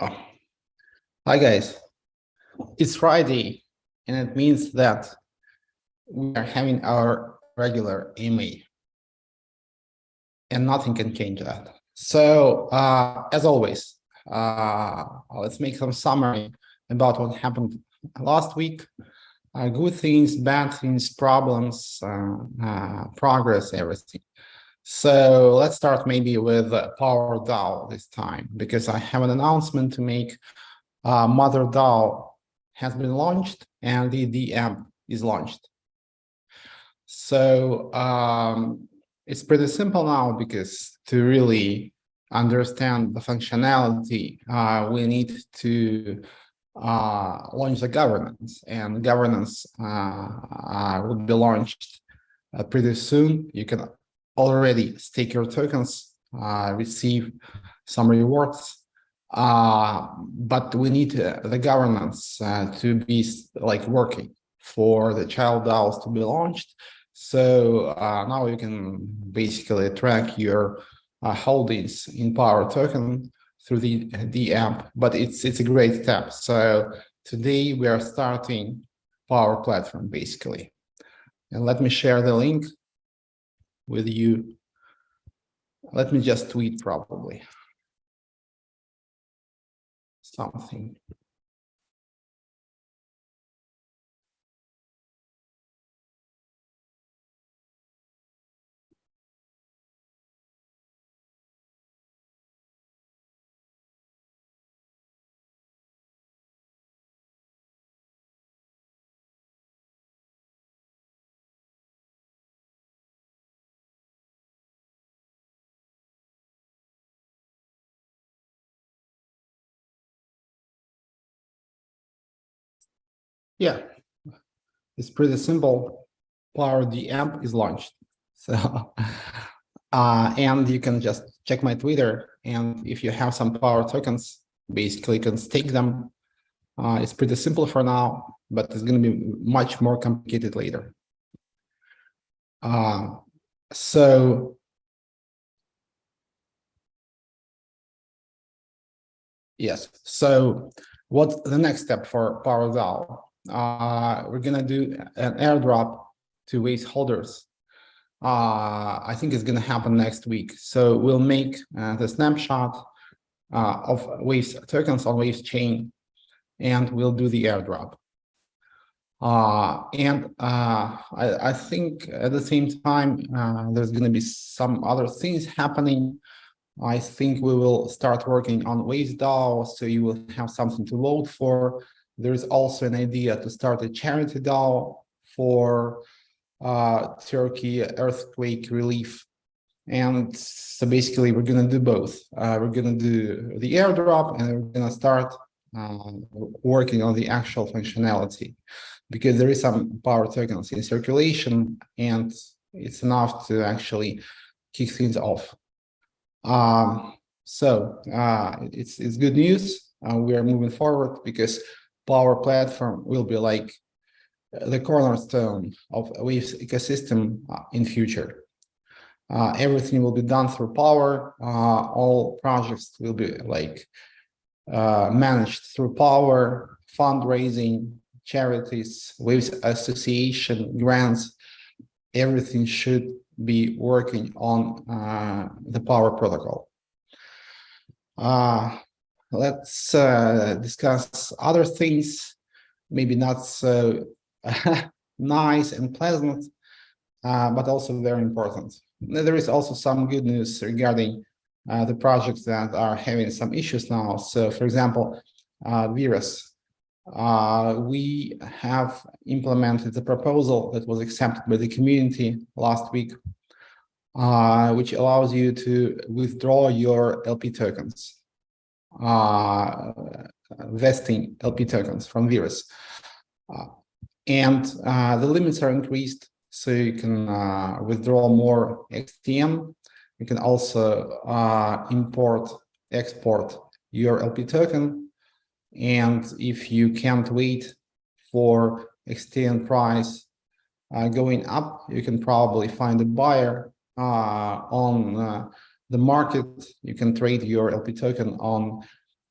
Oh. Hi guys, it's Friday and it means that we are having our regular AMA and nothing can change that. So as always, let's make some summary about what happened last week. Good things, bad things, problems, progress, everything. So let's start maybe with Power DAO this time, because I have an announcement to make. Mother DAO has been launched and the AMP is launched. So it's pretty simple now, because to really understand the functionality, we need to launch the governance, and governance will be launched pretty soon. You can already stake your tokens, receive some rewards. But we need the governance to be like working for the child DAOs to be launched. So now you can basically track your holdings in Power token through the app, but it's a great step. So today we are starting Power platform basically. And let me share the link with you. Let me just tweet probably something. Yeah, it's pretty simple. Power the app is launched. So, and you can just check my Twitter. And if you have some Power tokens, basically you can stake them. It's pretty simple for now, but it's going to be much more complicated later. So yes. So what's the next step for Power DAO? We're going to do an airdrop to Waves holders. I think it's going to happen next week. So we'll make the snapshot of Waves tokens on Waves chain, and we'll do the airdrop. I think at the same time, there's going to be some other things happening. I think we will start working on Waves DAO, so you will have something to vote for. There is also an idea to start a charity DAO for Turkey earthquake relief. And so basically we're going to do both. We're going to do the airdrop, and we're going to start working on the actual functionality, because there is some Power tokens in circulation and it's enough to actually kick things off. It's good news. We are moving forward, because Power platform will be like the cornerstone of Waves ecosystem in future. Everything will be done through Power. All projects will be like managed through Power, fundraising, charities, Waves association, grants. Everything should be working on the Power protocol. Let's discuss other things, maybe not so nice and pleasant, but also very important. There is also some good news regarding the projects that are having some issues now. So, for example, Virus. We have implemented a proposal that was accepted by the community last week, which allows you to withdraw your LP tokens, vesting LP tokens from Virus. And the limits are increased, so you can withdraw more XTM. You can also import, export your LP token. And if you can't wait for XTM price going up, you can probably find a buyer on the market. You can trade your LP token on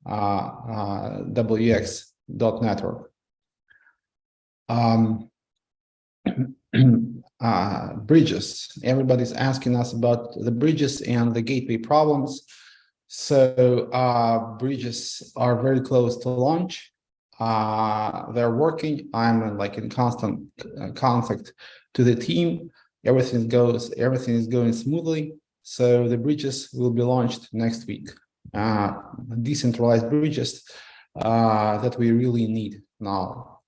WX.network. Bridges. Everybody's asking us about the bridges and the gateway problems. So bridges are very close to launch. They're working. I'm like in constant contact to the team. Everything is going smoothly. So the bridges will be launched next week. Decentralized bridges that we really need now.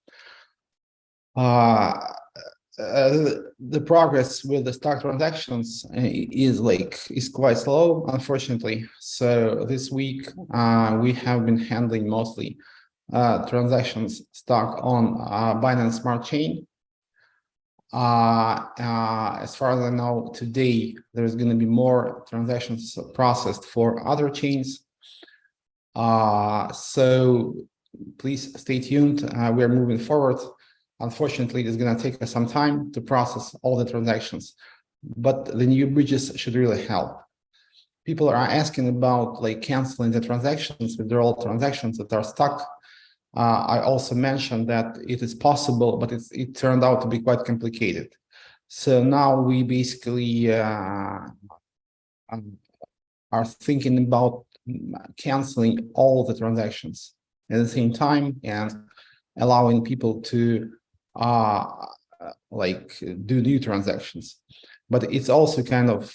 The progress with the stock transactions is quite slow, unfortunately. So this week we have been handling mostly transactions stock on Binance Smart Chain. As far as I know, today there's going to be more transactions processed for other chains. So please stay tuned. We are moving forward. Unfortunately, it's going to take us some time to process all the transactions, but the new bridges should really help. People are asking about like canceling the transactions, withdrawal transactions that are stuck. I also mentioned that it is possible, but it turned out to be quite complicated. So now we basically are thinking about canceling all the transactions at the same time and allowing people to like do new transactions. But it's also kind of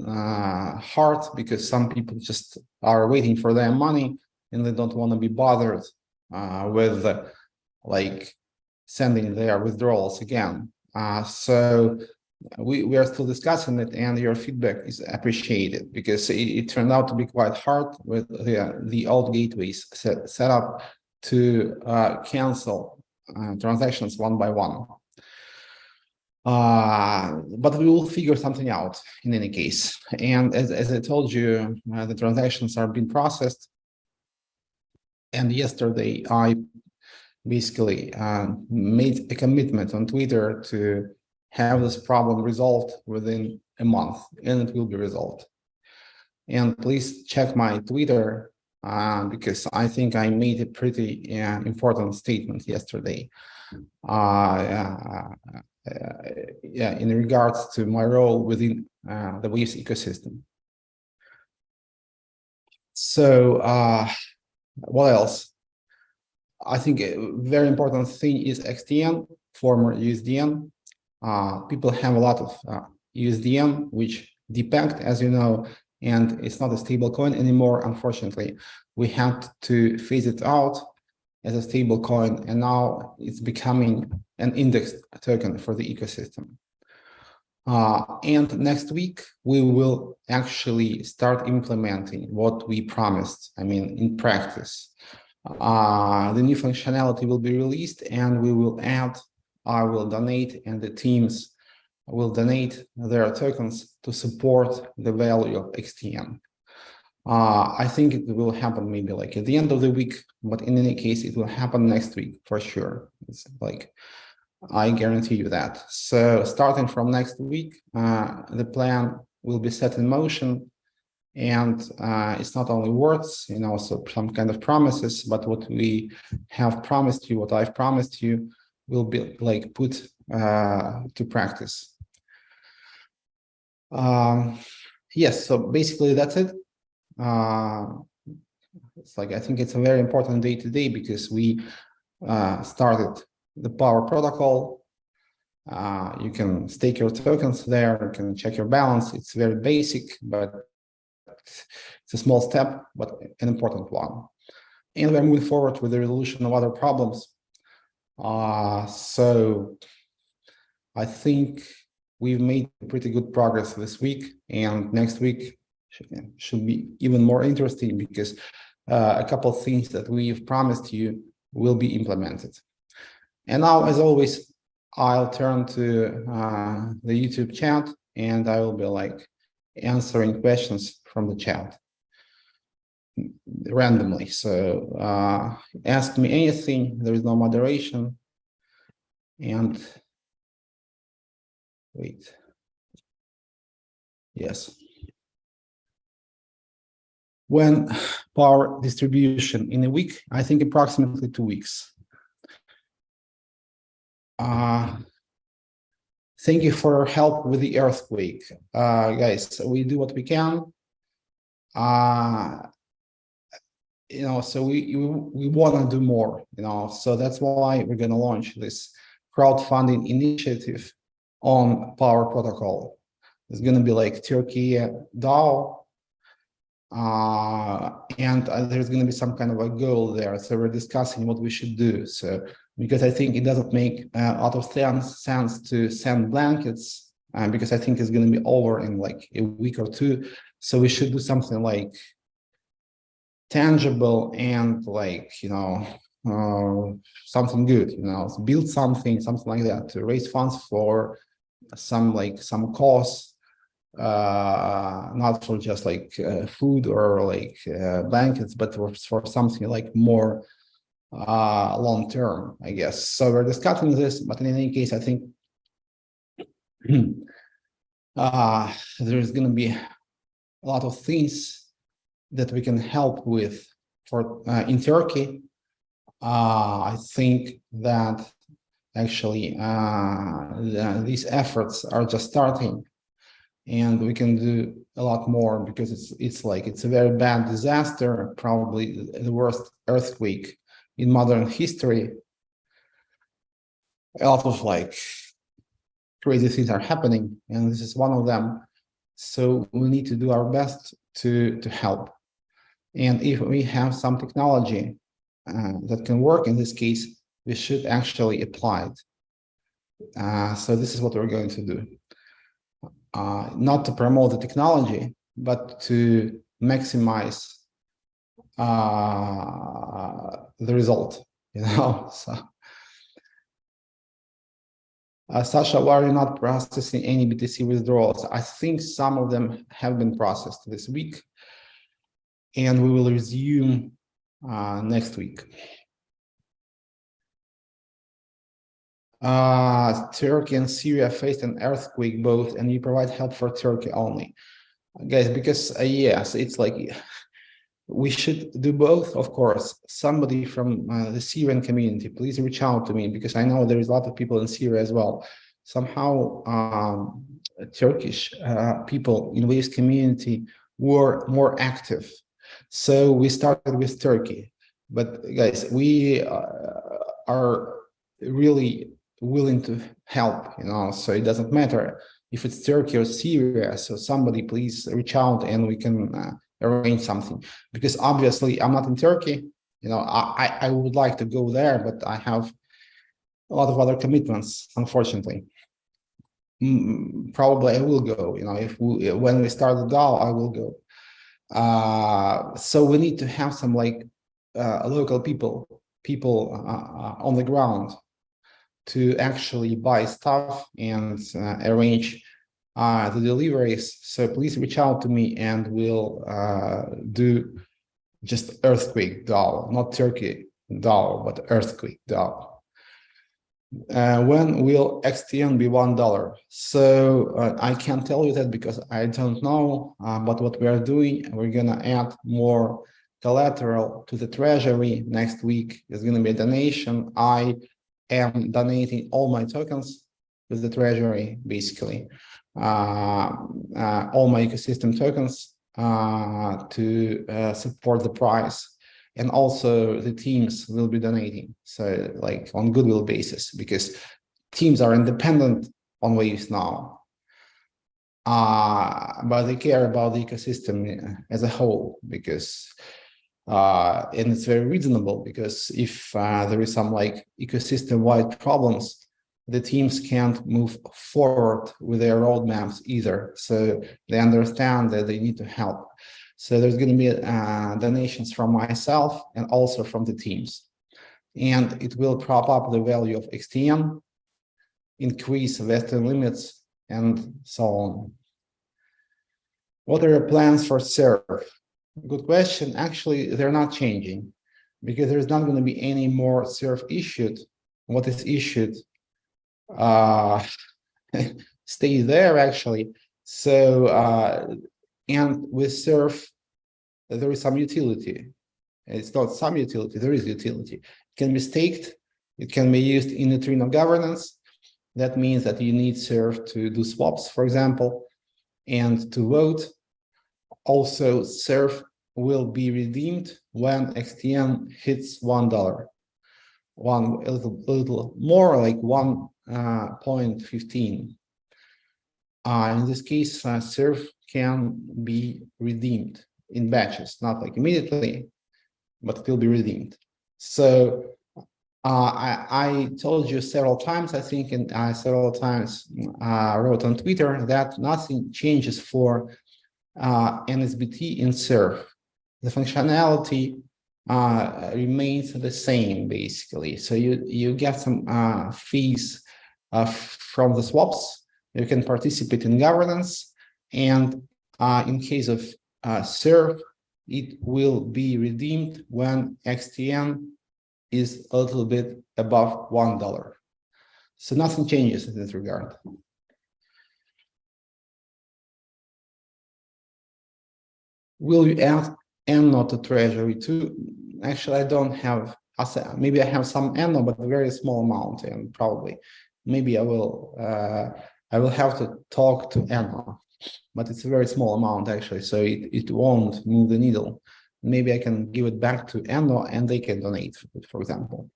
hard because some people just are waiting for their money and they don't want to be bothered with like sending their withdrawals again. So we are still discussing it, and your feedback is appreciated because it turned out to be quite hard with the old gateways set up to cancel transactions one by one. But we will figure something out in any case. And as I told you, the transactions are being processed. And yesterday, I basically made a commitment on Twitter to have this problem resolved within a month, and it will be resolved. And please check my Twitter because I think I made a pretty important statement yesterday. In regards to my role within the Waves ecosystem. So what else? I think a very important thing is XTN, former USDN. People have a lot of USDN, which depegged, as you know, and it's not a stable coin anymore, unfortunately. We had to phase it out as a stable coin, and now it's becoming an indexed token for the ecosystem. And next week, we will actually start implementing what we promised, I mean, in practice. The new functionality will be released, and we will add, I will donate, and the teams will donate their tokens to support the value of XTN. I think it will happen maybe like at the end of the week, but in any case, it will happen next week for sure. It's like, I guarantee you that. So starting from next week, the plan will be set in motion, and it's not only words, you know, also some kind of promises, but what we have promised you, what I've promised you, will be like put to practice. Yes, so basically that's it. It's like, I think it's a very important day today because we started the Power Protocol. You can stake your tokens there, you can check your balance. It's very basic, but it's a small step, but an important one. And we're moving forward with the resolution of other problems. So I think we've made pretty good progress this week, and next week should be even more interesting because a couple of things that we've promised you will be implemented. And now, as always, I'll turn to the YouTube chat, and I will be like answering questions from the chat randomly. So ask me anything. There is no moderation. And wait. Yes. When power distribution in a week, I think approximately 2 weeks. Thank you for your help with the earthquake. Guys, we do what we can. So we want to do more, so that's why we're going to launch this crowdfunding initiative on Power Protocol. It's going to be like Turkey DAO, and there's going to be some kind of a goal there. So we're discussing what we should do. So because I think it doesn't make a lot of sense to send blankets, because I think it's going to be over in like a week or two. So we should do something like tangible and like, something good, build something like that to raise funds for some cause, not for just like food or like blankets, but for something like more long term, I guess. So we're discussing this, but in any case, I think there's going to be a lot of things that we can help with for in Turkey. I think that actually these efforts are just starting, and we can do a lot more because it's a very bad disaster, probably the worst earthquake in modern history. A lot of like crazy things are happening, and this is one of them. So we need to do our best to help. And if we have some technology that can work in this case, we should actually apply it. So this is what we're going to do. Not to promote the technology, but to maximize the result, So, Sasha, why are you not processing any BTC withdrawals? I think some of them have been processed this week, and we will resume next week. Turkey and Syria faced an earthquake both, and you provide help for Turkey only. Guys, because yes, it's like we should do both, of course. Somebody from the Syrian community, please reach out to me, because I know there is a lot of people in Syria as well. Somehow Turkish people in this community were more active. So we started with Turkey. But guys, we are really willing to help, so it doesn't matter if it's Turkey or Syria. So somebody please reach out and we can arrange something, because obviously I'm not in Turkey. I would like to go there, but I have a lot of other commitments, unfortunately. Probably I will go, when we start the DAO, I will go. So we need to have some local people on the ground to actually buy stuff and arrange the deliveries. So please reach out to me and we'll do just earthquake DAO, not Turkey DAO, but earthquake DAO. When will XTN be $1? So I can't tell you that because I don't know, but what we are doing, we're gonna add more collateral to the treasury. Next week is gonna be a donation. I am donating all my tokens to the treasury, basically. All my ecosystem tokens to support the price. And also the teams will be donating, so like on goodwill basis, because teams are independent on Waves now, but they care about the ecosystem as a whole, because and it's very reasonable, because if there is some ecosystem-wide problems, the teams can't move forward with their roadmaps either, so they understand that they need to help. So there's going to be donations from myself and also from the teams. And it will prop up the value of XTM, increase vesting limits, and so on. What are your plans for SERF? Good question. Actually, they're not changing, because there's not going to be any more SERF issued. What is issued stays there, actually. So, and with SERF, there is some utility. It's not some utility, there is utility. It can be staked, it can be used in neutrino governance. That means that you need Serve to do swaps, for example, and to vote. Also, Serve will be redeemed when XTN hits $1. A little more, like 1.15. In this case, Serve can be redeemed in batches, not like immediately, but it will be redeemed. So I told you several times, I think, and I several times wrote on Twitter that nothing changes for NSBT in Serve. The functionality remains the same, basically. So you get some fees from the swaps. You can participate in governance, and in case of Serve, it will be redeemed when XTN is a little bit above $1. So nothing changes in this regard. Will you add NO to Treasury too? Actually, I don't have, maybe I have some NO, but a very small amount, and probably, maybe I will have to talk to NO, but it's a very small amount actually, so it won't move the needle. Maybe I can give it back to NO and they can donate, for example.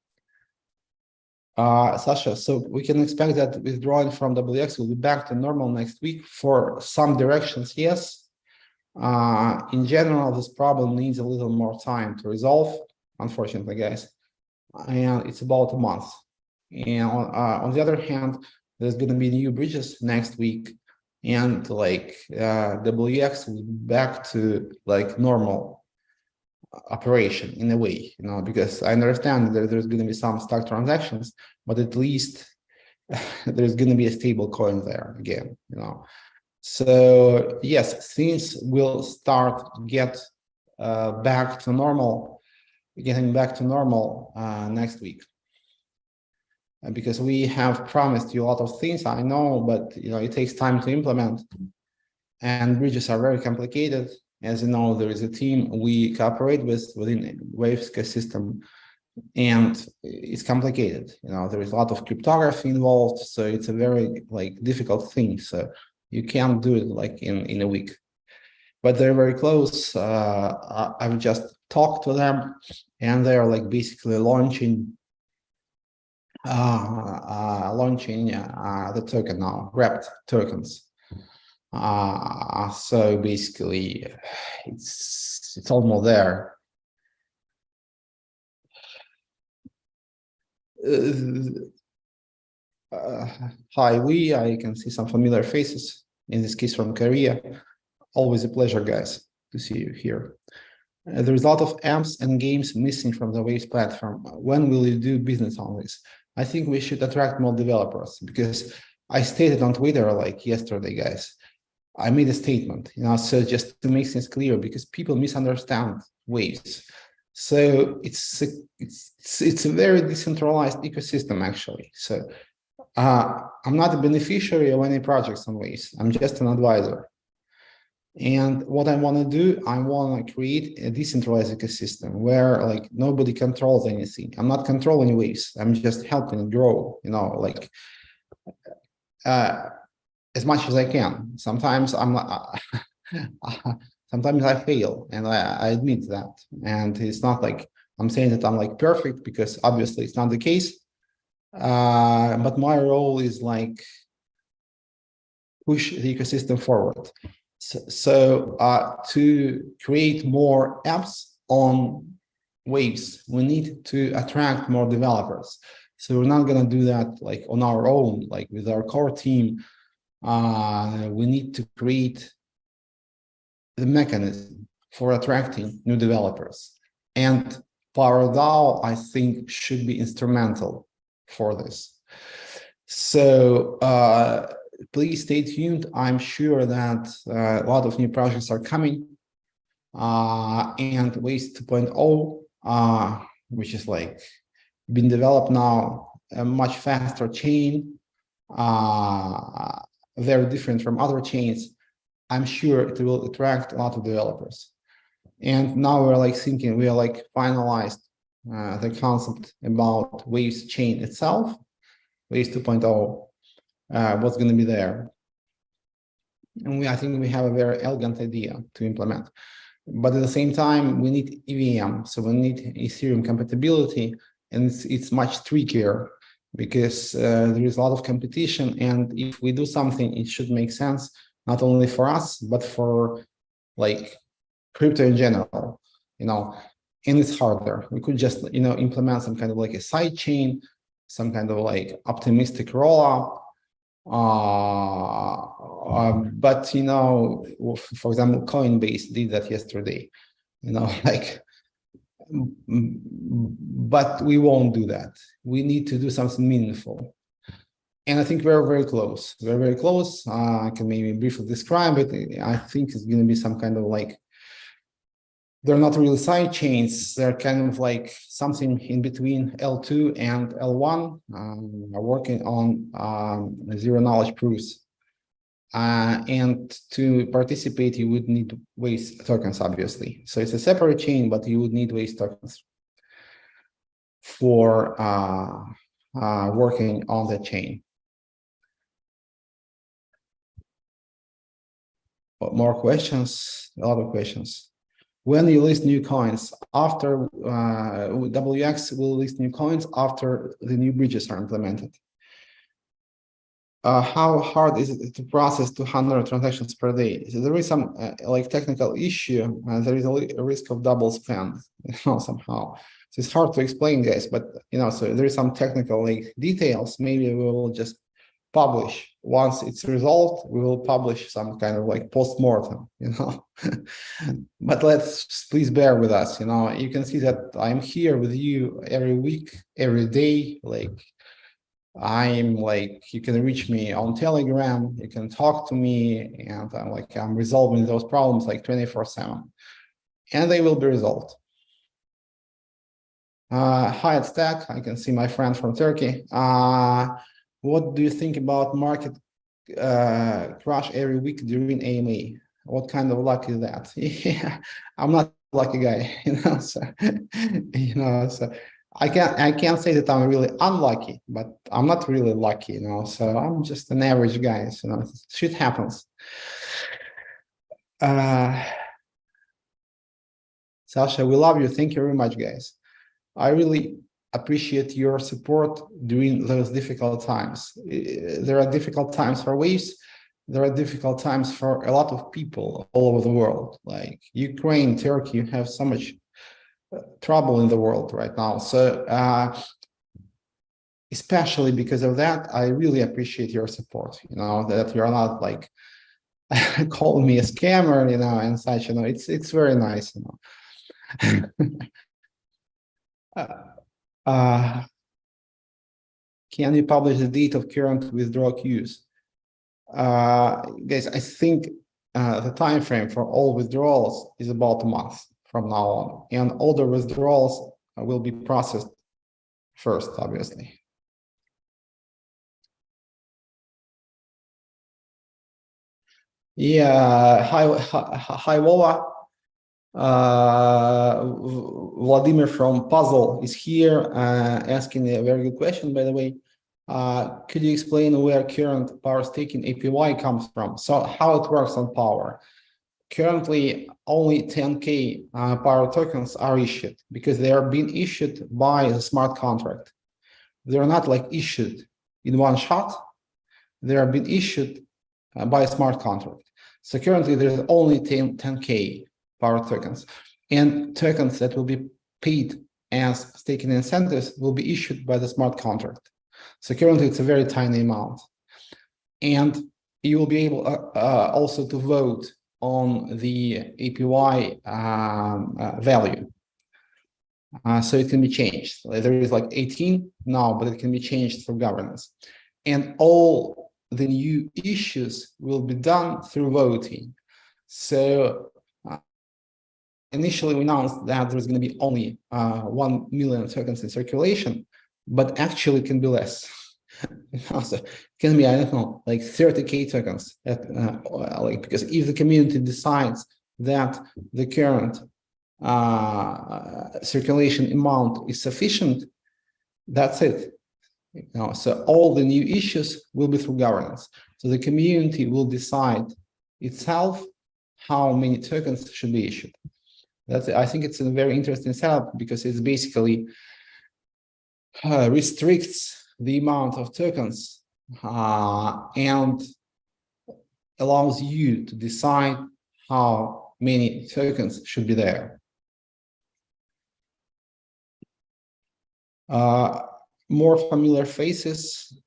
Sasha, so we can expect that withdrawing from WX will be back to normal next week. For some directions, yes. In general, this problem needs a little more time to resolve, unfortunately, guys, and it's about a month. And on the other hand, there's going to be new bridges next week, and like WX will be back to like normal operation in a way, because I understand that there's going to be some stock transactions, but at least there's going to be a stable coin there again, So yes, things will start getting back to normal next week. Because we have promised you a lot of things, I know, but it takes time to implement, and bridges are very complicated. As you know, there is a team we cooperate with within Waves ecosystem, and it's complicated. There is a lot of cryptography involved, so it's a very difficult thing. So you can't do it in a week, but they're very close. I've just talked to them, and they're basically launching the token now, wrapped tokens. So basically, it's almost there. Hi, I can see some familiar faces, in this case from Korea. Always a pleasure, guys, to see you here. There's a lot of apps and games missing from the Waves platform. When will you do business on this? I think we should attract more developers, because I stated on Twitter yesterday, guys, I made a statement, so just to make things clear, because people misunderstand Waves. So it's a very decentralized ecosystem, actually. So I'm not a beneficiary of any projects on Waves. I'm just an advisor. And what I want to do, I want to create a decentralized ecosystem where nobody controls anything. I'm not controlling Waves. I'm just helping it grow, as much as I can. Sometimes I'm not, sometimes I fail, and I admit that. And it's not I'm saying that I'm perfect, because obviously it's not the case. But my role is push the ecosystem forward. So to create more apps on Waves, we need to attract more developers. So we're not going to do that on our own, with our core team. We need to create the mechanism for attracting new developers. And PowerDAO, I think, should be instrumental for this. So please stay tuned. I'm sure that a lot of new projects are coming. And Waves 2.0, which is being developed now, a much faster chain, very different from other chains. I'm sure it will attract a lot of developers. And now we're like thinking, we are like finalized the concept about Waves chain itself, Waves 2.0, what's going to be there. And I think we have a very elegant idea to implement. But at the same time, we need EVM, so we need Ethereum compatibility, and it's much trickier because there is a lot of competition, and if we do something, it should make sense not only for us but for like crypto in general, and it's harder. We could just implement some kind of like a side chain, some kind of like optimistic rollup. But for example, Coinbase did that yesterday, like, but we won't do that. We need to do something meaningful. And I think we're very close. We're very close. I can maybe briefly describe it. I think it's going to be some kind of like, they're not really side chains. They're kind of like something in between L2 and L1. We're working on zero knowledge proofs. And to participate, you would need Waves tokens, obviously. So it's a separate chain, but you would need Waves tokens for working on the chain. More questions? A lot of questions. When you list new coins, after WX will list new coins after the new bridges are implemented. How hard is it to process 200 transactions per day? So there is some like technical issue. There is a risk of double spend, somehow. So it's hard to explain, guys. But so there is some technical like details. Maybe we will just publish once it's resolved. We will publish some kind of like post-mortem, But let's please bear with us. You can see that I'm here with you every week, every day. Like I'm like, you can reach me on Telegram, you can talk to me, and I'm resolving those problems like 24/7, and they will be resolved. Hi, it's Stack. I can see my friend from Turkey. What do you think about market crash every week during AMA? What kind of luck is that? Yeah, I'm not a lucky guy, so so I can't say that I'm really unlucky, but I'm not really lucky, so I'm just an average guy, so shit happens. Sasha, we love you. Thank you very much, guys. I really appreciate your support during those difficult times. There are difficult times for Waves. There are difficult times for a lot of people all over the world, like Ukraine, Turkey. You have so much trouble in the world right now. So especially because of that, I really appreciate your support, that you're not like calling me a scammer, and such, it's very nice, Can you publish the date of current withdrawal queues? Guys, I think the time frame for all withdrawals is about a month from now on, and all the withdrawals will be processed first, obviously. Yeah, hi, Vova. Vladimir from Puzzle is here asking a very good question, by the way. Could you explain where current power staking APY comes from? So how it works on power? Currently, only 10K power tokens are issued because they are being issued by the smart contract. They're not like issued in one shot. They are being issued by a smart contract. So currently, there's only 10K power tokens, and tokens that will be paid as staking incentives will be issued by the smart contract. So currently, it's a very tiny amount, and you will be able also to vote on the APY value. So it can be changed. There is like 18 now, but it can be changed through governance. And all the new issues will be done through voting. So initially, we announced that there's going to be only 1 million tokens in circulation, but actually it can be less. So it can be, I don't know, like 30K tokens. Because if the community decides that the current circulation amount is sufficient, that's it. So all the new issues will be through governance. So the community will decide itself how many tokens should be issued. I think it's a very interesting setup because it's basically restricts the amount of tokens and allows you to decide how many tokens should be there. More familiar faces.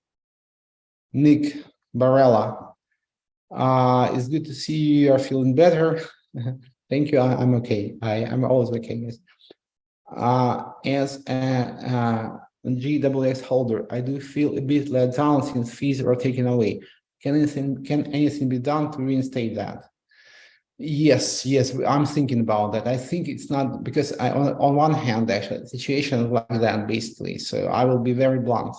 Nick Barella. It's good to see you are feeling better. Thank you. I'm okay. I'm always okay. As a GWX holder, I do feel a bit let down since fees are taken away. Can anything be done to reinstate that? Yes, I'm thinking about that. I think it's not because on one hand, actually, the situation is like that basically. So I will be very blunt.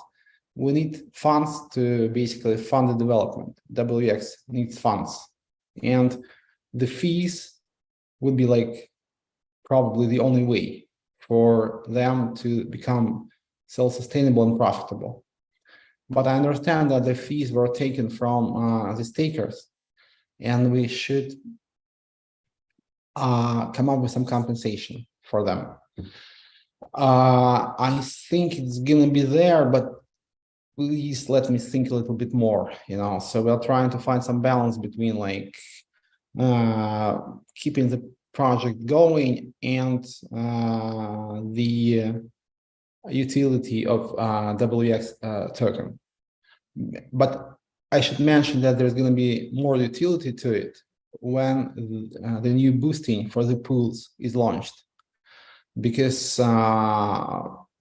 We need funds to basically fund the development. WX needs funds, and the fees would be like probably the only way for them to become self-sustainable and profitable. But I understand that the fees were taken from the stakers, and we should come up with some compensation for them. I think it's gonna be there, but please let me think a little bit more, so we're trying to find some balance between like keeping the project going and the utility of WX token. But I should mention that there's going to be more utility to it when the new boosting for the pools is launched, because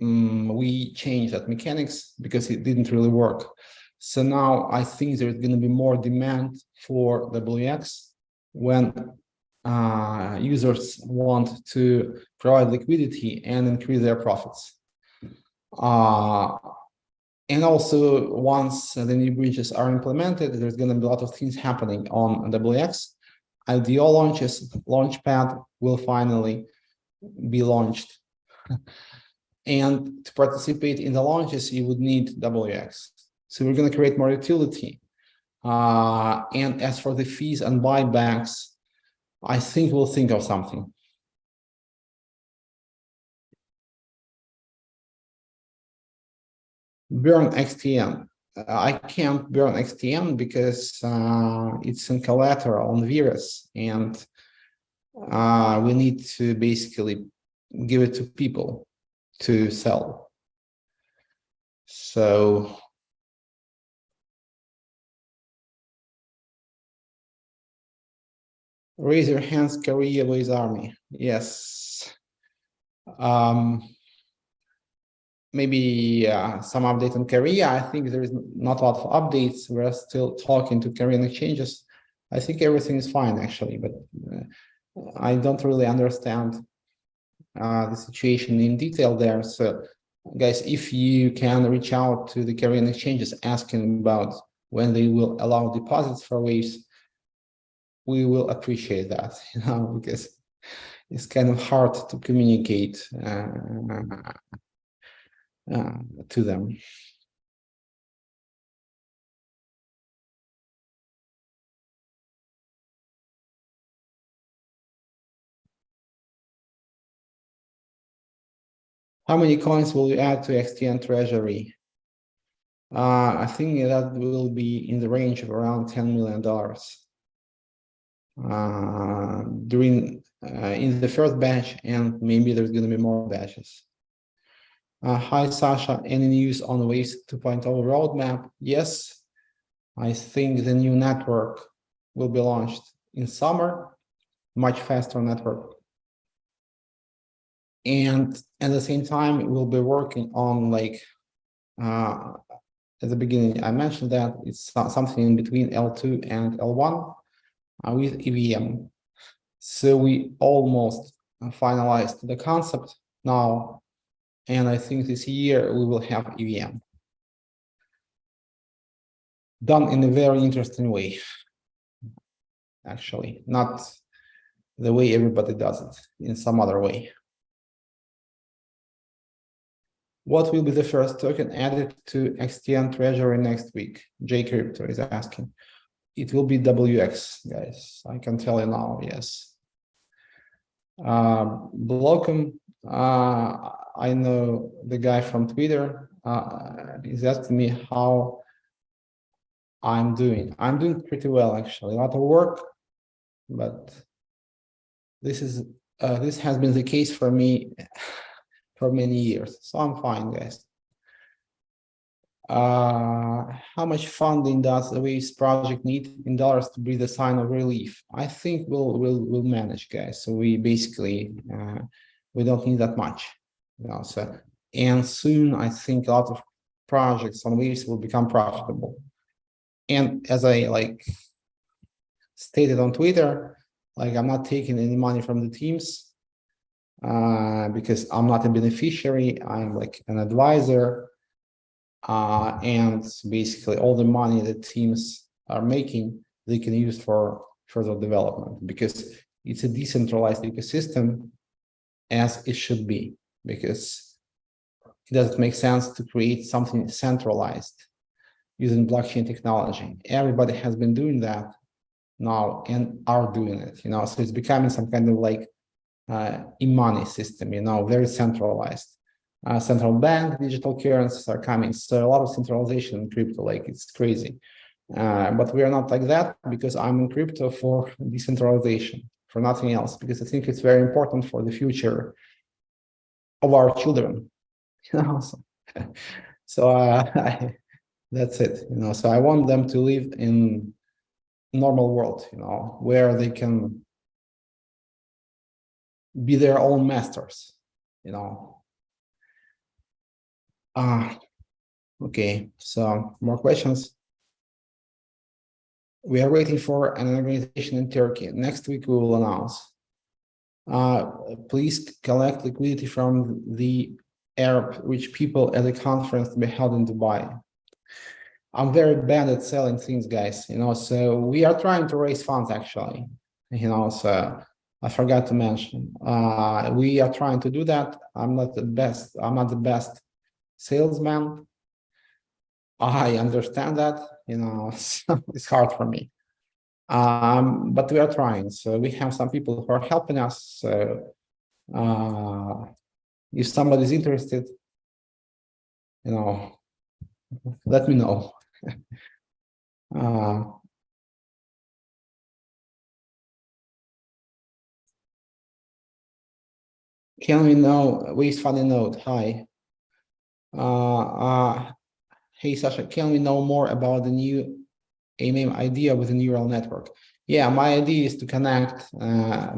we changed that mechanics because it didn't really work. So now I think there's going to be more demand for WX when users want to provide liquidity and increase their profits. And also, once the new bridges are implemented, there's going to be a lot of things happening on WX. IDO launches, Launchpad will finally be launched. And to participate in the launches, you would need WX. So we're going to create more utility. And as for the fees and buybacks, I think we'll think of something. Burn XTM. I can't burn XTM because it's in collateral on Virus, and we need to basically give it to people to sell. So raise your hands, Korea with army. Yes. Maybe some update on Korea. I think there is not a lot of updates. We're still talking to Korean exchanges. I think everything is fine actually, but I don't really understand the situation in detail there. So guys, if you can reach out to the Korean exchanges asking about when they will allow deposits for waves, we will appreciate that, because it's kind of hard to communicate to them. How many coins will you add to XTN treasury? I think that will be in the range of around $10 million in the first batch, and maybe there's going to be more batches. Hi, Sasha. Any news on Waves 2.0 roadmap? Yes, I think the new network will be launched in summer, much faster network. And at the same time, we'll be working on at the beginning, I mentioned that it's something in between L2 and L1 with EVM. So we almost finalized the concept now, and I think this year we will have EVM done in a very interesting way. Actually, not the way everybody does it in some other way. What will be the first token added to XTN Treasury next week? JCrypto is asking. It will be WX, guys. I can tell you now, yes. Blockum, I know the guy from Twitter. He's asking me how I'm doing. I'm doing pretty well, actually. A lot of work, but this has been the case for me for many years, so I'm fine, guys. How much funding does the Waves project need in dollars to breathe a sign of relief? I think we'll manage, guys. So we basically we don't need that much, you know. So and soon I think a lot of projects on Waves will become profitable. And as I stated on Twitter, I'm not taking any money from the teams because I'm not a beneficiary. I'm like an advisor. And basically all the money that teams are making, they can use for further development because it's a decentralized ecosystem as it should be, because it doesn't make sense to create something centralized using blockchain technology. Everybody has been doing that now and are doing it, you know, so it's becoming some kind of e-money system, you know, very centralized. Central bank digital currencies are coming, so a lot of centralization in crypto, it's crazy. But we are not like that because I'm in crypto for decentralization, for nothing else, because I think it's very important for the future of our children, you know. That's it, you know. So I want them to live in normal world, you know, where they can be their own masters, you know. Okay, so more questions. We are waiting for an organization in Turkey. Next week we will announce. Please collect liquidity from the Arab-rich people at the conference to be held in Dubai. I'm very bad at selling things, guys, you know, so we are trying to raise funds actually, you know, so I forgot to mention. We are trying to do that. I'm not the best salesman. I understand that, you know, it's hard for me. But we are trying. So we have some people who are helping us. So if somebody's interested, you know, let me know. Can we know, Waste Funny Node, hi. Hey, Sasha, can we know more about the new AMM idea with a neural network? Yeah, my idea is to connect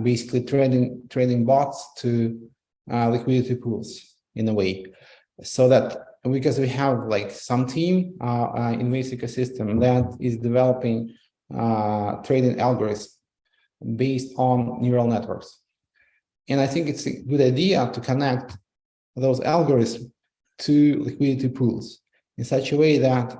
basically trading bots to liquidity pools in a way, so that because we have some team in this ecosystem that is developing trading algorithms based on neural networks. And I think it's a good idea to connect those algorithms to liquidity pools in such a way that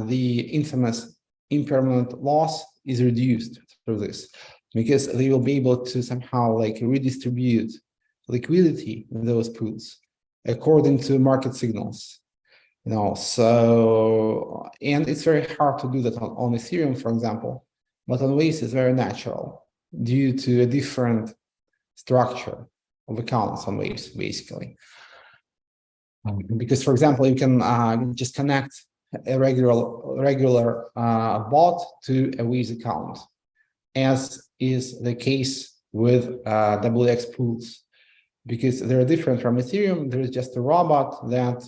the infamous impermanent loss is reduced through this, because they will be able to somehow redistribute liquidity in those pools according to market signals, you know. So, and it's very hard to do that on Ethereum, for example, but on Waves it's very natural due to a different structure of accounts on Waves, basically. Because, for example, you can just connect a regular bot to a Waves account, as is the case with WX pools, because they're different from Ethereum. There is just a robot that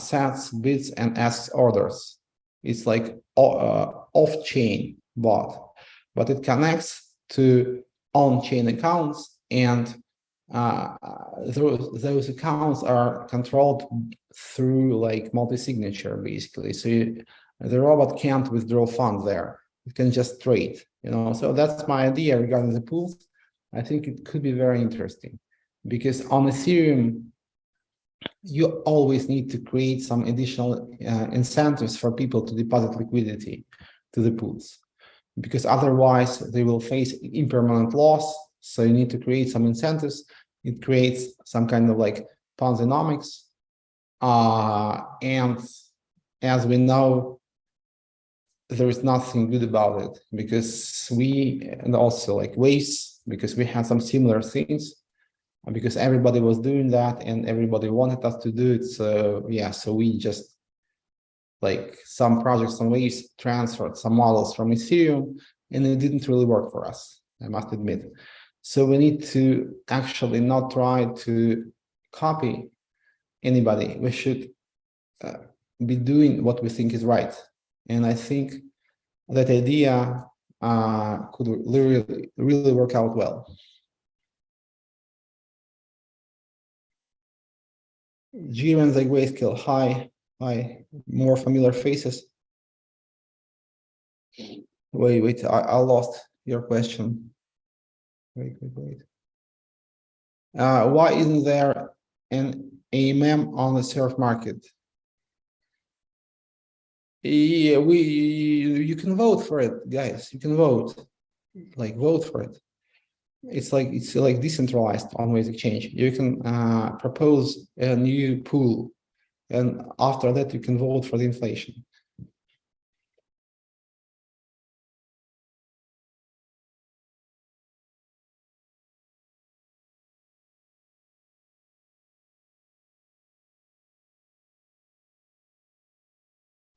sets bids and asks orders. It's like off-chain bot, but it connects to on-chain accounts, and those accounts are controlled through multi-signature, basically. So the robot can't withdraw funds there. It can just trade, you know. So that's my idea regarding the pools. I think it could be very interesting, because on Ethereum, you always need to create some additional incentives for people to deposit liquidity to the pools, because otherwise they will face impermanent loss. So you need to create some incentives. It creates some kind of like Ponzi-nomics. And as we know, there is nothing good about it, because and also like waves, because we had some similar things, because everybody was doing that and everybody wanted us to do it. So yeah, so we just like some projects on waves transferred some models from Ethereum, and it didn't really work for us, I must admit. So we need to actually not try to copy anybody. We should be doing what we think is right. And I think that idea could really work out well. Jiren the Grayscale, hi, more familiar faces. Wait, I lost your question. Wait. Why isn't there an AMM on the surf market? Yeah, you can vote for it, guys. You can vote, vote for it. It's like decentralized on Waves Exchange. You can propose a new pool, and after that you can vote for the inflation.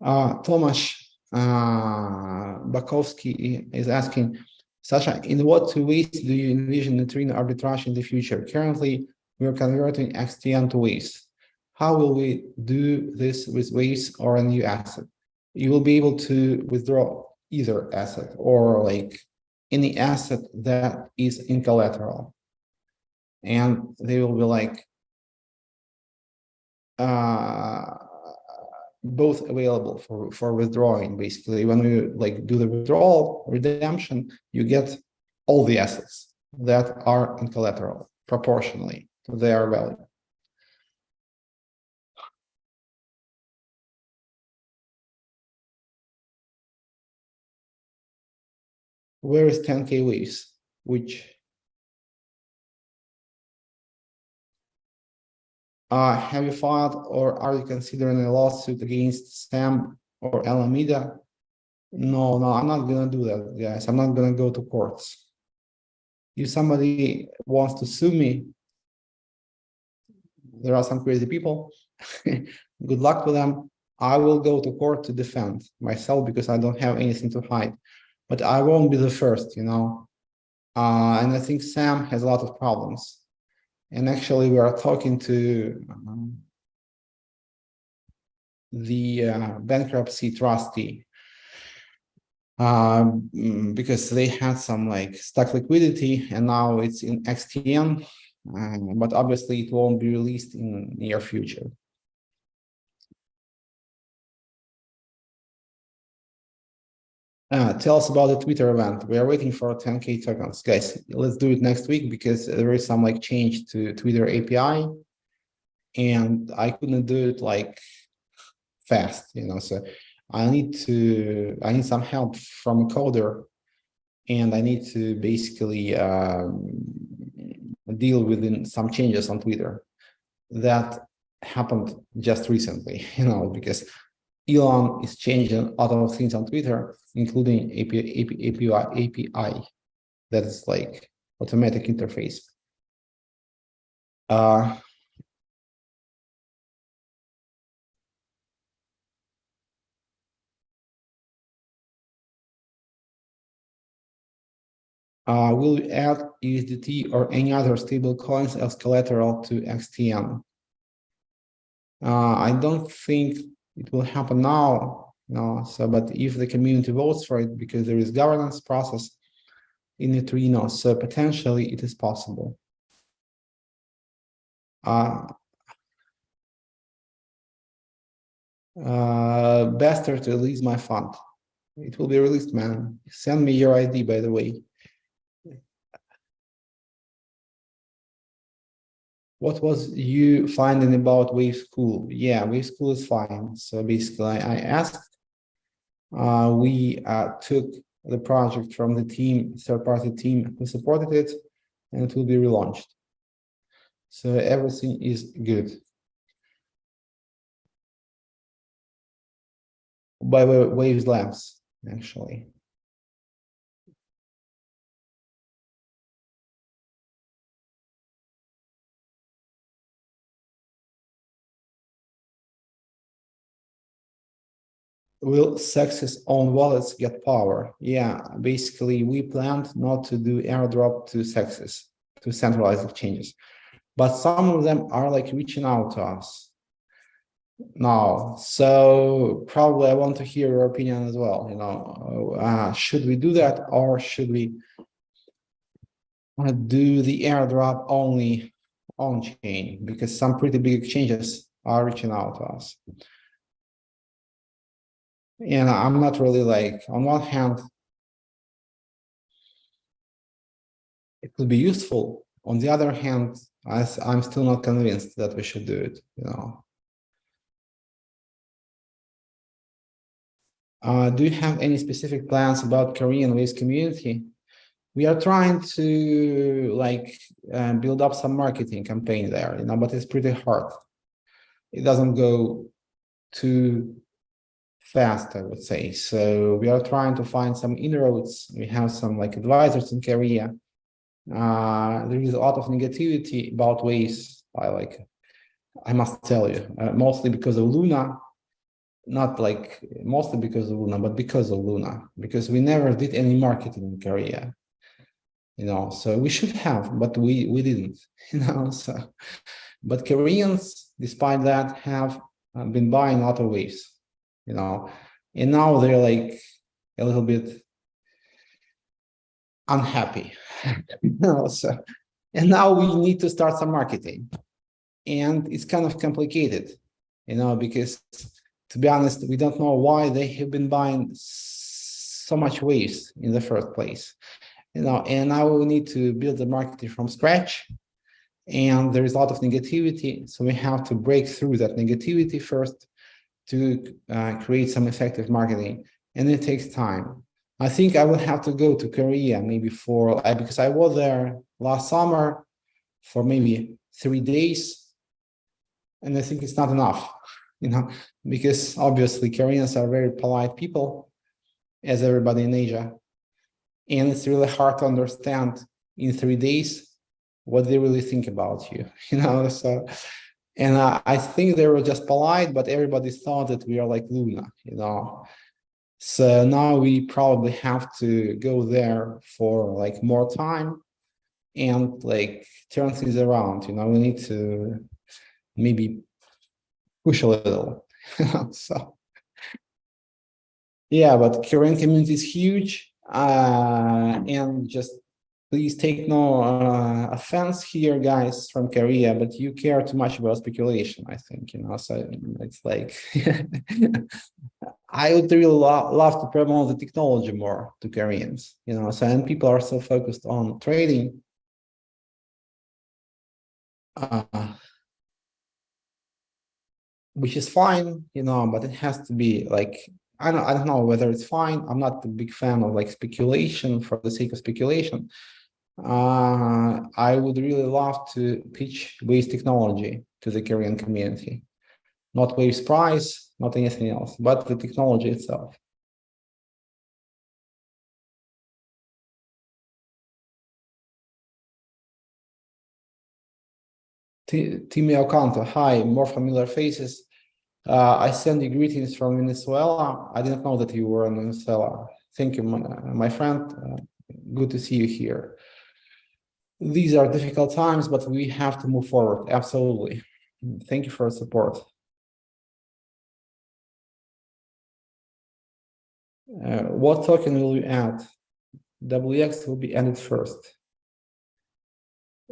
Tomasz Bakowski is asking, Sasha, in what ways do you envision neutrino arbitrage in the future? Currently, we are converting XTN to Waves. How will we do this with Waves or a new asset? You will be able to withdraw either asset or any asset that is in collateral. And they will be both available for withdrawing. Basically, when you do the withdrawal redemption, you get all the assets that are in collateral proportionally to their value. Where is 10K Waves? Which have you filed or are you considering a lawsuit against Sam or Alameda? No, I'm not gonna do that, guys. I'm not gonna go to courts. If somebody wants to sue me, there are some crazy people. Good luck to them. I will go to court to defend myself because I don't have anything to hide. But I won't be the first, And I think Sam has a lot of problems. And actually, we are talking to the bankruptcy trustee because they had some stuck liquidity, and now it's in XTN, but obviously it won't be released in near future. Tell us about the Twitter event. We are waiting for 10K tokens, guys. Let's do it next week because there is some change to Twitter API, and I couldn't do it fast, So I need some help from a coder, and I need to basically deal with some changes on Twitter that happened just recently, because Elon is changing a lot of things on Twitter, including API that is automatic interface. Will you add USDT or any other stable coins as collateral to XTN? I don't think it will happen now, but if the community votes for it, because there is governance process in Neutrino, so potentially it is possible. Bester to release my fund. It will be released, man. Send me your ID, by the way. What was you finding about Wave School? Yeah, Wave School is fine. So basically, I asked. We took the project from the team, third-party team who supported it, and it will be relaunched. So everything is good. By Waves Labs, actually. Will success on wallets get power? Yeah, basically, we planned not to do airdrop to success, to centralized exchanges, but some of them are like reaching out to us now. So probably I want to hear your opinion as well. Should we do that, or should we do the airdrop only on chain? Because some pretty big exchanges are reaching out to us. And I'm not really like, on one hand, it could be useful. On the other hand, I'm still not convinced that we should do it, do you have any specific plans about Korean Waves community? We are trying to build up some marketing campaign there, but it's pretty hard. It doesn't go too fast, I would say. So we are trying to find some inroads. We have some advisors in Korea. There is a lot of negativity about Waves. I must tell you, mostly because of Luna, not mostly because of Luna, but because of Luna, because we never did any marketing in Korea. So we should have, but we didn't. So, but Koreans, despite that, have been buying a lot of Waves. And now they're a little bit unhappy. So, and now we need to start some marketing, and it's kind of complicated, because to be honest, we don't know why they have been buying so much Waves in the first place. And now we need to build the marketing from scratch, and there is a lot of negativity, so we have to break through that negativity first to create some effective marketing, and it takes time. I think I will have to go to Korea maybe because I was there last summer for maybe 3 days, and I think it's not enough, because obviously Koreans are very polite people, as everybody in Asia, and it's really hard to understand in 3 days what they really think about you, so. And I think they were just polite, but everybody thought that we are like Luna, So now we probably have to go there for more time and turn things around. We need to maybe push a little. So yeah, but Korean community is huge, and just please take no offense here, guys from Korea, but you care too much about speculation, I think, so it's I would really love to promote the technology more to Koreans, so, and people are so focused on trading. Which is fine, but it has to be I don't know whether it's fine. I'm not a big fan of speculation for the sake of speculation. I would really love to pitch Waves technology to the Korean community, not Waves price, not anything else, but the technology itself. Timmy Ocanto, hi, more familiar faces. I send you greetings from Venezuela. I didn't know that you were in Venezuela. Thank you, my friend. Good to see you here. These are difficult times, but we have to move forward. Absolutely. Thank you for your support. What token will you add? WX will be added first.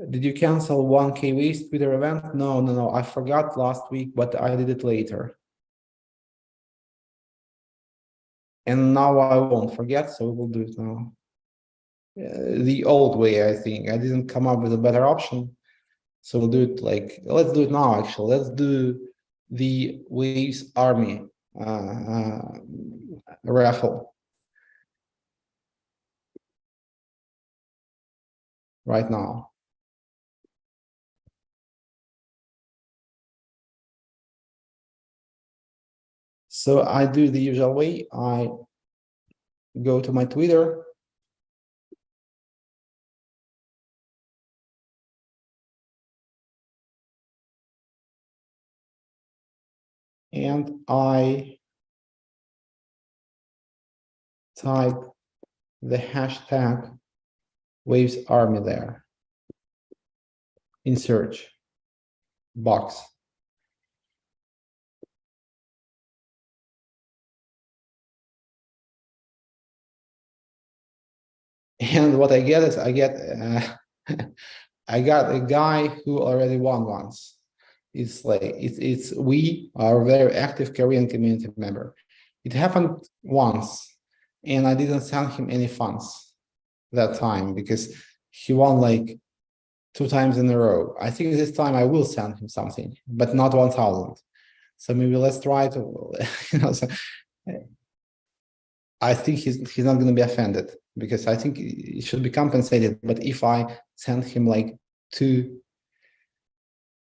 Did you cancel 1K Waves Twitter event? No. I forgot last week, but I did it later. And now I won't forget, so we will do it now. The old way, I think. I didn't come up with a better option. So we'll do it let's do it now, actually. Let's do the Waves Army raffle. right now. So I do the usual way. I go to my Twitter. And I type the hashtag Waves Army there in search box. And what I get is I got a guy who already won once. It's like it's we are a very active Korean community member. It happened once, and I didn't send him any funds that time because he won like 2 times in a row. I think this time I will send him something, but not 1,000. So maybe let's try to, so I think he's not going to be offended because I think he should be compensated. But if I send him like 2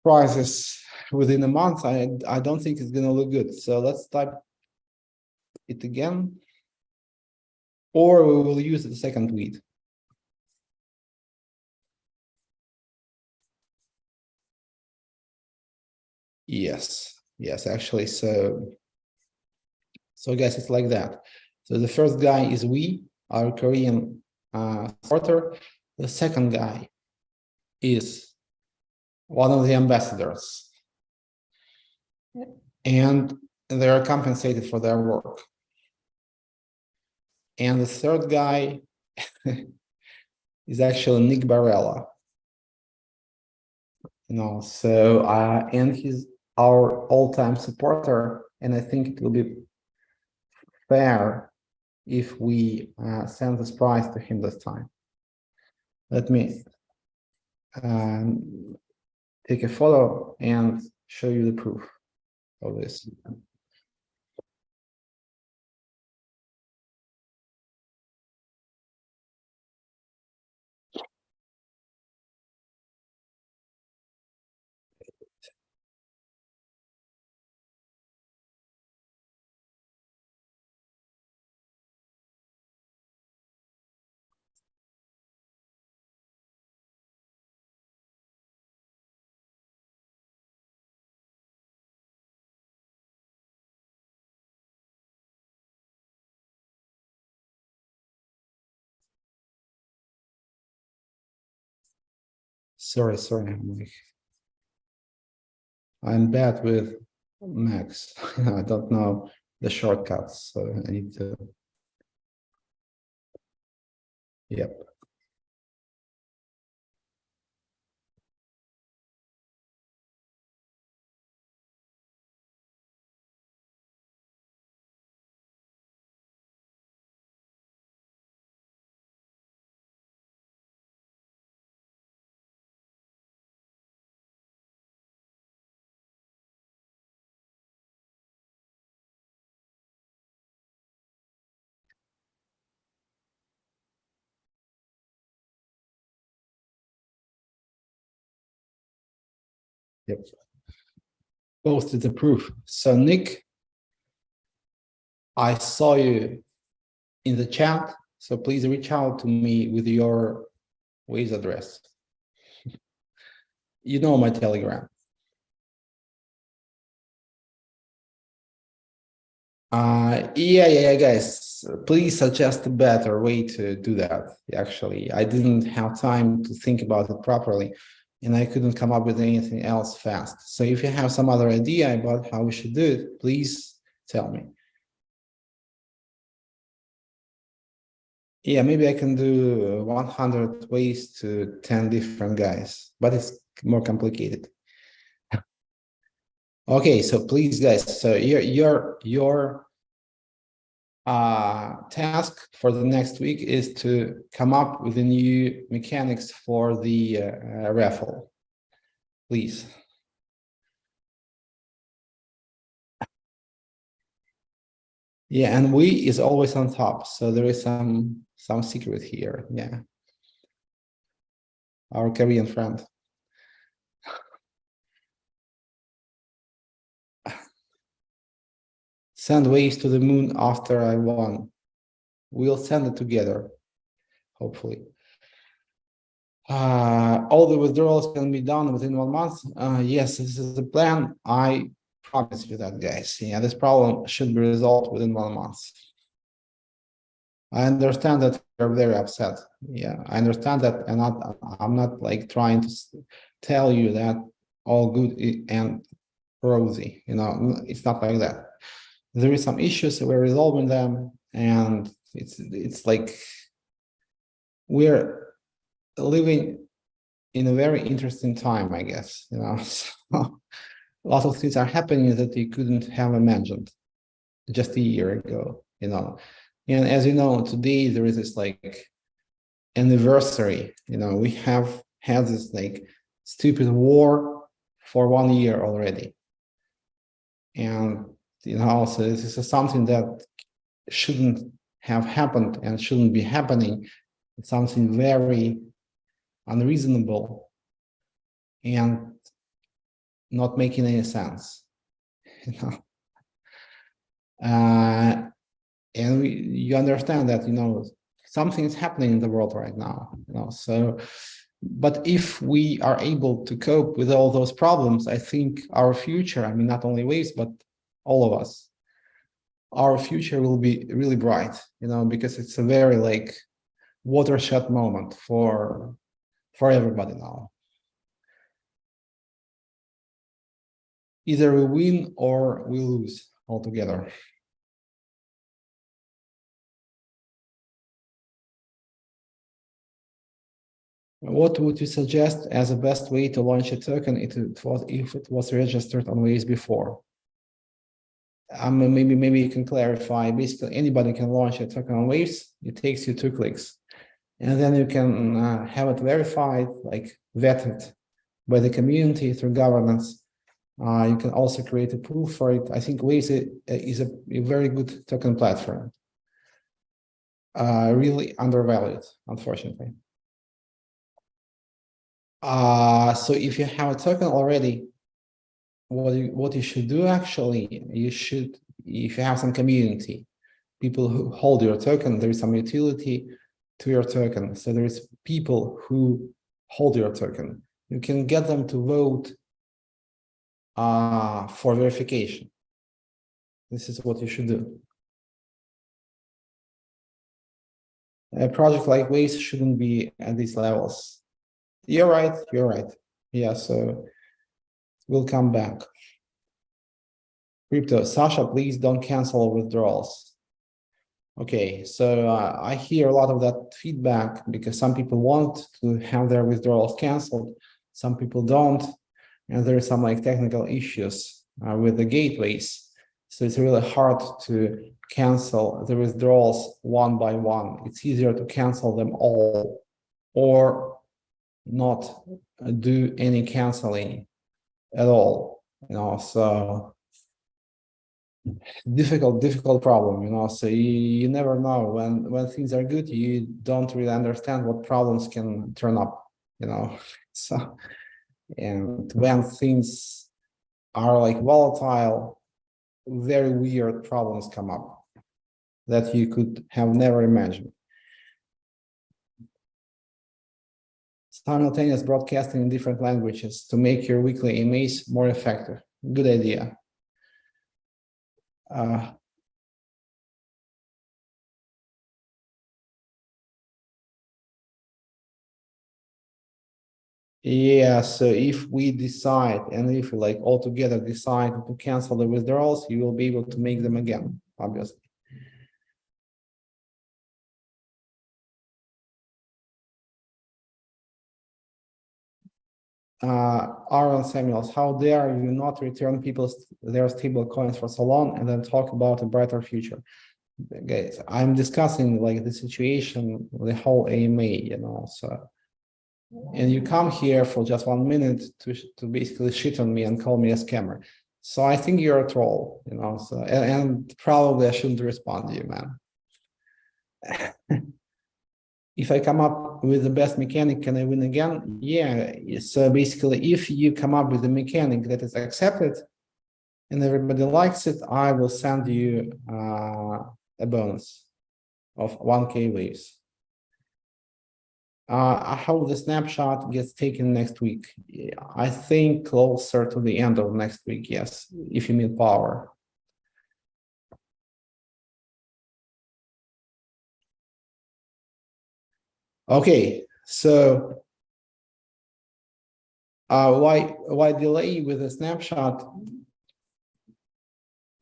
prizes within a month, I don't think it's going to look good. So let's type it again, or we will use the second tweet. Yes, actually. So guys, it's like that. So the first guy is we, our Korean supporter. The second guy is one of the ambassadors, and they are compensated for their work. And the third guy is actually Nick Barella. So and he's our all-time supporter, and I think it will be fair if we send this prize to him this time. Let me take a photo and show you the proof of this. Sorry, I'm bad with Macs. I don't know the shortcuts, so I need to. Yep. Yep. Posted the proof. So Nick, I saw you in the chat, so please reach out to me with your Waze address. You know my Telegram. Yeah, guys. Please suggest a better way to do that. Actually, I didn't have time to think about it properly, and I couldn't come up with anything else fast. So if you have some other idea about how we should do it, please tell me. Yeah, maybe I can do 100 ways to 10 different guys, but it's more complicated. Okay, so please, guys. So your task for the next week is to come up with the new mechanics for the raffle, please. Yeah, and we is always on top, so there is some secret here. Yeah. our Korean friend. Send waves to the moon after I won. We'll send it together, hopefully. All the withdrawals can be done within 1 month. Yes, this is the plan. I promise you that, guys. Yeah, this problem should be resolved within 1 month. I understand that you're very upset. Yeah, I understand that, and I'm not like trying to tell you that all good and rosy. You know, it's not like that. There is some issues, we're resolving them, and it's like we're living in a very interesting time, I guess. You know, so a lot of things are happening that you couldn't have imagined just a year ago. You know, and as you know, today there is this like anniversary. You know, we have had this like stupid war for 1 year already, and you know, so this is something that shouldn't have happened and shouldn't be happening. It's something very unreasonable and not making any sense. You know, and you understand that, you know, something is happening in the world right now. You know, so. But if we are able to cope with all those problems, I think our future, I mean, not only waves, but all of us, our future will be really bright, you know, because it's a very like watershed moment for everybody now. Either we win or we lose altogether. What would you suggest as a best way to launch a token if it was registered on Waves before? Maybe you can clarify. Basically, anybody can launch a token on Waves. It takes you 2 clicks, and then you can have it verified, like vetted by the community through governance. You can also create a proof for it. I think Waves is a very good token platform. Really undervalued, unfortunately. So if you have a token already, what you should do actually, you should, if you have some community, people who hold your token, there is some utility to your token. So there is people who hold your token. You can get them to vote for verification. This is what you should do. A project like Waze shouldn't be at these levels. You're right. You're right. Yeah. So we'll come back. Crypto, Sasha, please don't cancel withdrawals. Okay, so I hear a lot of that feedback because some people want to have their withdrawals canceled, some people don't, and there are some like technical issues with the gateways. So it's really hard to cancel the withdrawals one by one. It's easier to cancel them all or not do any canceling at all. You know, so difficult problem, you know. So you never know when things are good, you don't really understand what problems can turn up, you know. So, and when things are like volatile, very weird problems come up that you could have never imagined. Simultaneous broadcasting in different languages to make your weekly emails more effective. Good idea. Yeah, so if we decide, and if we like all together decide to cancel the withdrawals, you will be able to make them again, obviously. Aaron Samuels, how dare you not return their stable coins for so long and then talk about a brighter future? Guys, I'm discussing like the situation, the whole AMA, you know, so. And you come here for just 1 minute to basically shit on me and call me a scammer. So I think you're a troll, you know, so, and probably I shouldn't respond to you, man. if I come up with the best mechanic, can I win again? Yeah. So basically, if you come up with a mechanic that is accepted and everybody likes it, I will send you a bonus of 1K waves. I hope the snapshot gets taken next week. I think closer to the end of next week, yes, if you mean power. Okay, so why delay with a snapshot?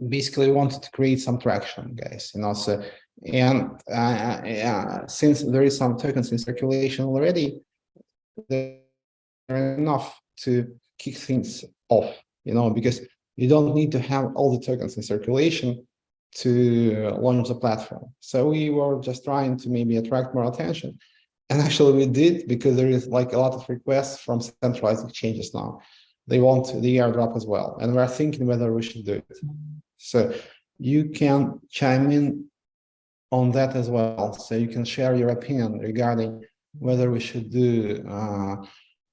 Basically wanted to create some traction, guys, and also, and since there is some tokens in circulation already, there are enough to kick things off, because you don't need to have all the tokens in circulation to launch the platform. So we were just trying to maybe attract more attention. And actually we did, because there is like a lot of requests from centralized exchanges now. They want the airdrop as well. And we're thinking whether we should do it. So you can chime in on that as well. So you can share your opinion regarding whether we should do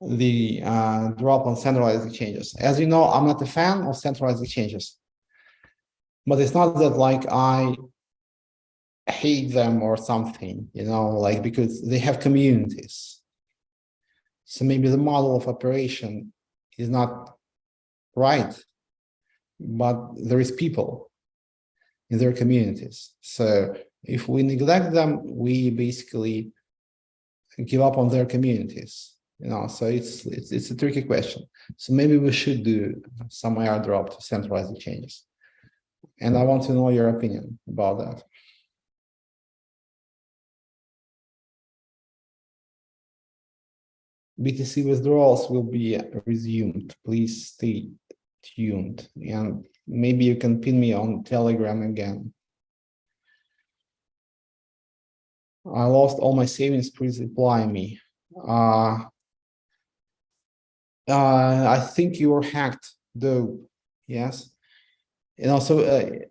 the drop on centralized exchanges. As you know, I'm not a fan of centralized exchanges, but it's not that like I hate them or something, like because they have communities. So maybe the model of operation is not right, but there is people in their communities. So if we neglect them, we basically give up on their communities. So it's a tricky question. So maybe we should do some airdrop to centralized exchanges. And I want to know your opinion about that. BTC withdrawals will be resumed. Please stay tuned. And maybe you can pin me on Telegram again. I lost all my savings. Please reply me. I think you were hacked, though. Yes.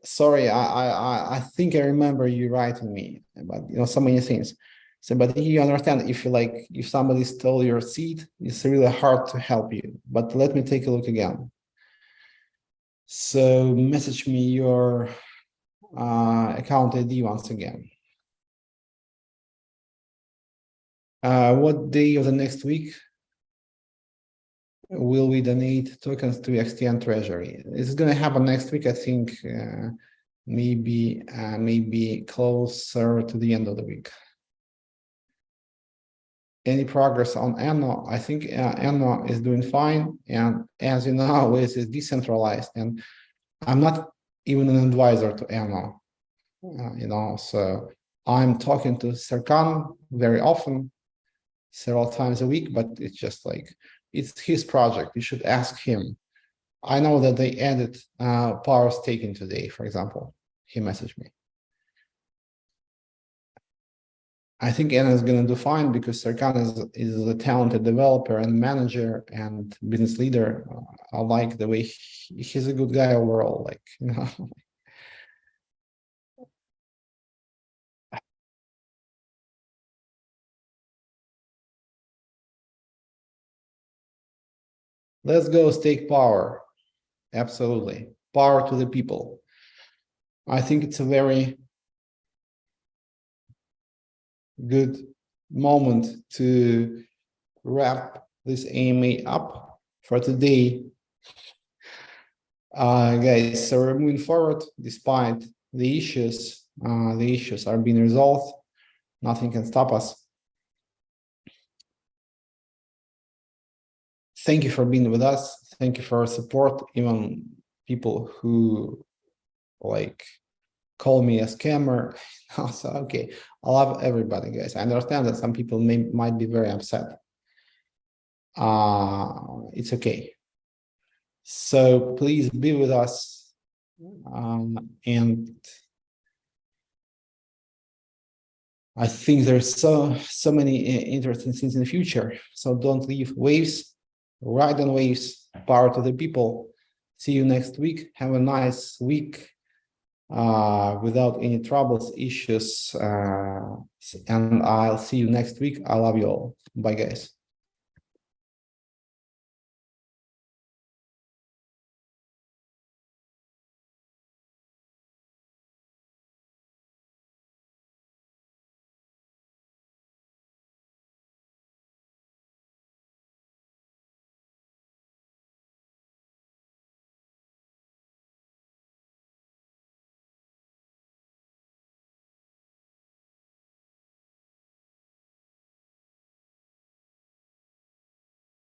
Sorry, I think I remember you writing me about so many things. So, but you understand, if somebody stole your seed, it's really hard to help you. But let me take a look again. So message me your account ID once again. What day of the next week will we donate tokens to XTN Treasury? It's going to happen next week, I think. Maybe closer to the end of the week. Any progress on ANO? I think ANO is doing fine, and as you know, it is decentralized, and I'm not even an advisor to ANO. So I'm talking to Serkan very often, several times a week, but it's just like, it's his project. You should ask him. I know that they added power staking today, for example. He messaged me. I think Anna is going to do fine because Serkan is a talented developer and manager and business leader. I like the way he's a good guy overall. Let's go stake power. Absolutely. Power to the people. I think it's a very good moment to wrap this AMA up for today. Guys, so we're moving forward despite the issues. The issues are being resolved. Nothing can stop us. Thank you for being with us. Thank you for your support. Even people who call me a scammer. So, okay, I love everybody, guys. I understand that some people might be very upset. It's okay. So please be with us. And I think there's so many interesting things in the future. So don't leave. Waves, ride on waves, power to the people. See you next week. Have a nice week. without any troubles, issues, and I'll see you next week. I love you all. Bye, guys.